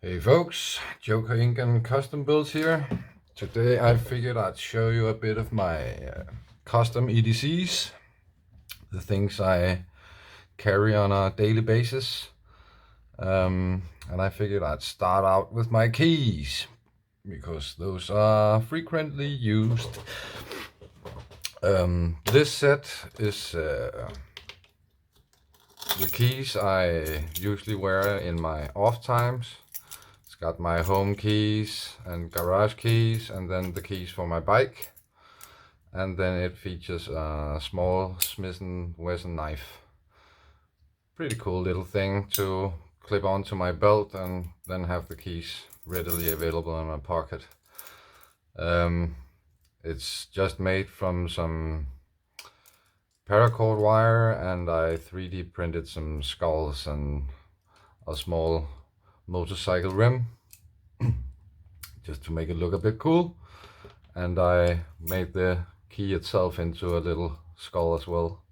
Hey folks, Joker Inc. and Custom Builds here. Today I figured I'd show you a bit of my custom EDCs, the things I carry on a daily basis. And I figured I'd start out with my keys, because those are frequently used. This set is the keys I usually wear in my off times. It's got my home keys and garage keys, and then the keys for my bike. And then it features a small Smith & Wesson knife. Pretty cool little thing to clip onto my belt and then have the keys readily available in my pocket. It's just made from some paracord wire, and I 3D printed some skulls and a small motorcycle rim just to make it look a bit cool. And I made the key itself into a little skull as well,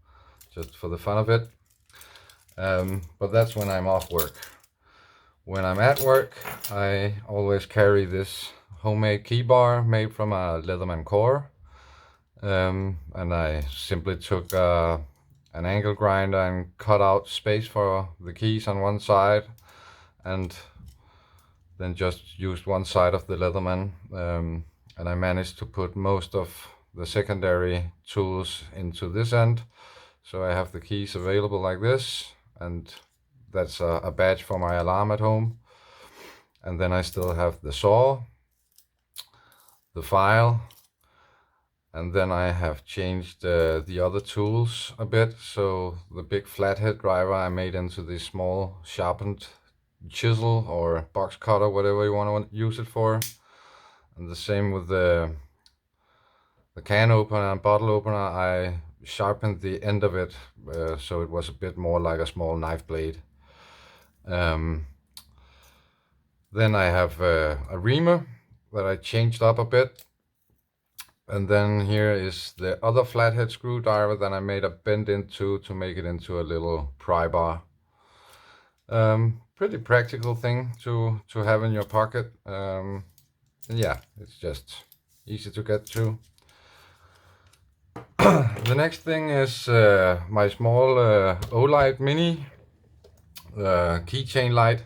just for the fun of it. But that's when I'm off work. When I'm at work, I always carry this homemade keybar made from a Leatherman core. And I simply took an angle grinder and cut out space for the keys on one side, and then just used one side of the Leatherman. And I managed to put most of the secondary tools into this end. So I have the keys available like this, and that's a badge for my alarm at home. And then I still have the saw, the file, and then I have changed the other tools a bit. So the big flathead driver I made into this small sharpened chisel or box cutter, whatever you want to use it for. And the same with the can opener and bottle opener. I sharpened the end of it so it was a bit more like a small knife blade. Then I have a reamer that I changed up a bit. And then here is the other flathead screwdriver that I made a bend into to make it into a little pry bar. Pretty practical thing to have in your pocket. And yeah, it's just easy to get to. The next thing is my small Olight mini Keychain Light.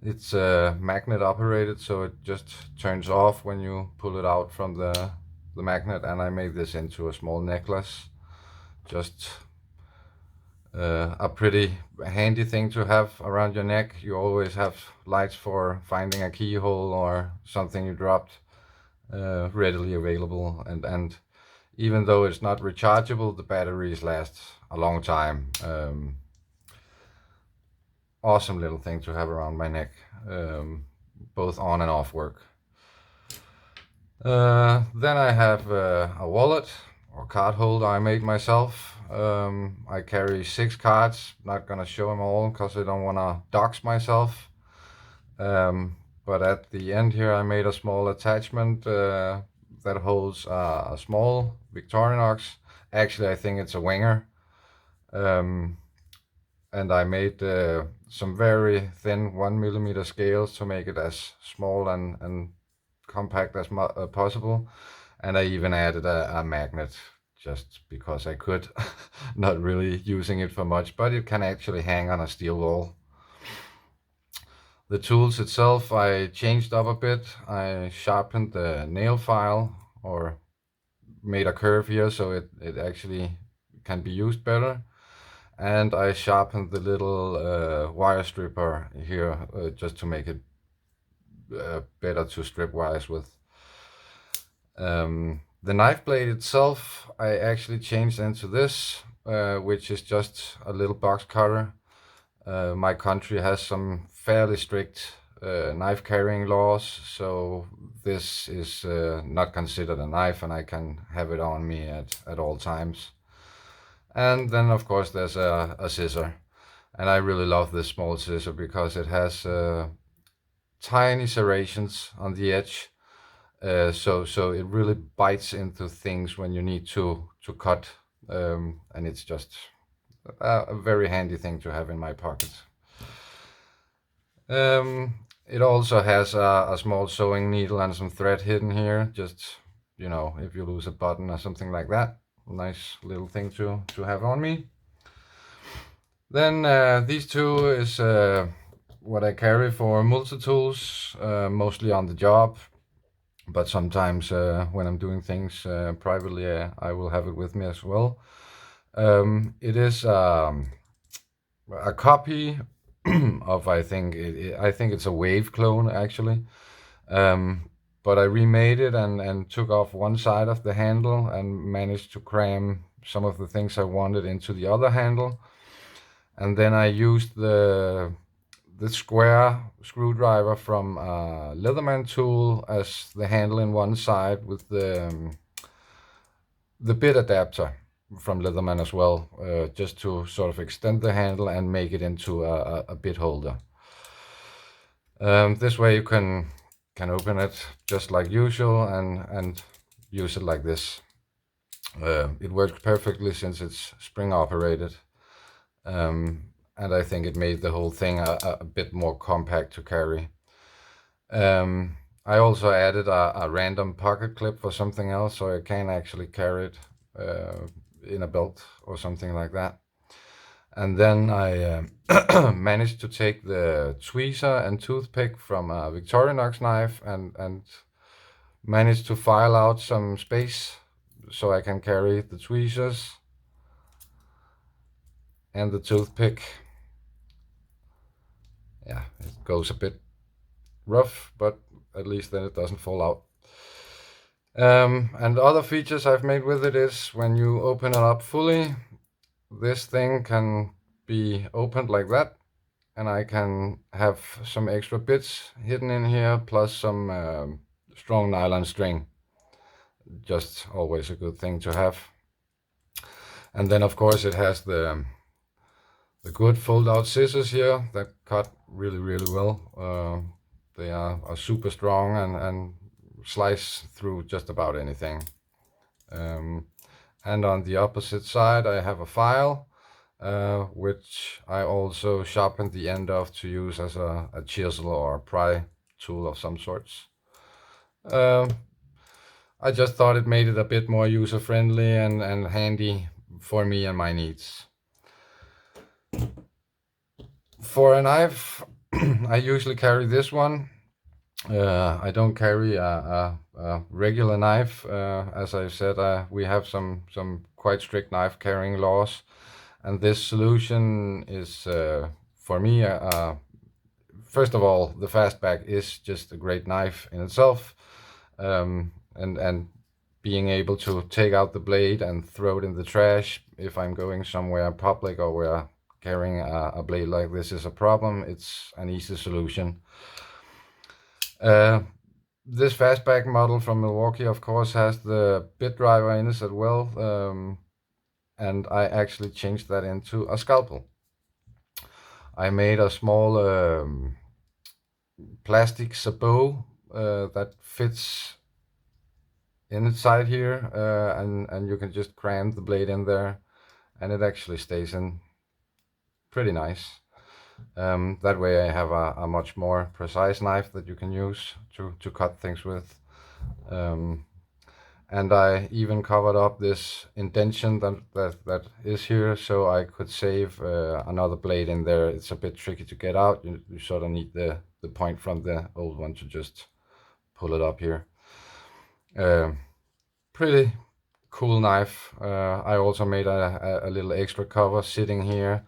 It's magnet operated, so it just turns off when you pull it out from the magnet. And I made this into a small necklace. Just a pretty handy thing to have around your neck. You always have lights for finding a keyhole or something you dropped readily available. And even though it's not rechargeable, the batteries last a long time. Awesome little thing to have around my neck, both on and off work. Then I have a wallet or card holder I made myself. I carry 6 cards. Not gonna show them all because I don't want to dox myself. But at the end here I made a small attachment that holds a small Victorinox. Actually, I think it's a Wenger. And I made some very thin 1mm scales to make it as small and compact as possible. And I even added a magnet just because I could. Not really using it for much, but it can actually hang on a steel wall. The tools itself I changed up a bit. I sharpened the nail file, or made a curve here so it actually can be used better. And I sharpened the little wire stripper here just to make it better to strip wires with. The knife blade itself I actually changed into this, which is just a little box cutter. My country has some fairly strict knife carrying laws, so this is not considered a knife, and I can have it on me at all times. And then of course there's a scissor, and I really love this small scissor because it has tiny serrations on the edge, so it really bites into things when you need to cut, and it's just a very handy thing to have in my pocket. It also has a small sewing needle and some thread hidden here, just, you know, if you lose a button or something like that. Nice little thing to have on me. Then these two is what I carry for multi-tools, mostly on the job, but sometimes when I'm doing things privately, I will have it with me as well. It is a copy of, I think it's a Wave clone actually, but I remade it and took off one side of the handle and managed to cram some of the things I wanted into the other handle, and then I used the square screwdriver from Leatherman tool as the handle in one side, with the bit adapter from Leatherman as well, just to sort of extend the handle and make it into a bit holder. This way you can open it just like usual and use it like this. It works perfectly since it's spring operated. And I think it made the whole thing a bit more compact to carry. I also added a random pocket clip for something else, so I can actually carry it in a belt or something like that. And then I managed to take the tweezer and toothpick from a Victorinox knife and managed to file out some space so I can carry the tweezers and the toothpick. Yeah, it goes a bit rough, but at least then it doesn't fall out. And other features I've made with it is when you open it up fully, this thing can be opened like that, and I can have some extra bits hidden in here, plus some strong nylon string. Just always a good thing to have. And then of course it has the good fold-out scissors here that cut really well. They are super strong and slice through just about anything. And on the opposite side I have a file, which I also sharpened the end of to use as a chisel or a pry tool of some sorts. I just thought it made it a bit more user-friendly and handy for me and my needs. For a knife, I usually carry this one. I don't carry a regular knife. As I said, we have some quite strict knife carrying laws, and this solution is for me. First of all, the fastback is just a great knife in itself, and being able to take out the blade and throw it in the trash if I'm going somewhere public or where carrying a blade like this is a problem, it's an easy solution. This fastback model from Milwaukee, of course, has the bit driver in it as well, and I actually changed that into a scalpel. I made a small plastic sabot that fits inside here, and you can just cram the blade in there, and it actually stays in pretty nice. That way I have a much more precise knife that you can use to cut things with. And I even covered up this indentation that is here, so I could save another blade in there. It's a bit tricky to get out. You sort of need the point from the old one to just pull it up here. Pretty cool knife. I also made a little extra cover sitting here,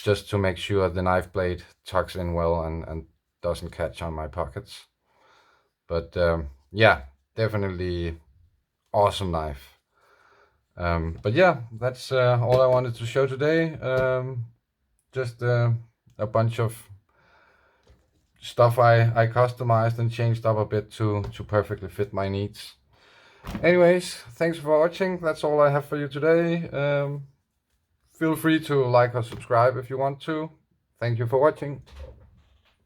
just to make sure the knife blade tucks in well and doesn't catch on my pockets. But yeah, definitely awesome knife. But yeah, that's all I wanted to show today. Just a bunch of stuff I customized and changed up a bit to perfectly fit my needs. Anyways, thanks for watching. That's all I have for you today. Feel free to like or subscribe if you want to. Thank you for watching.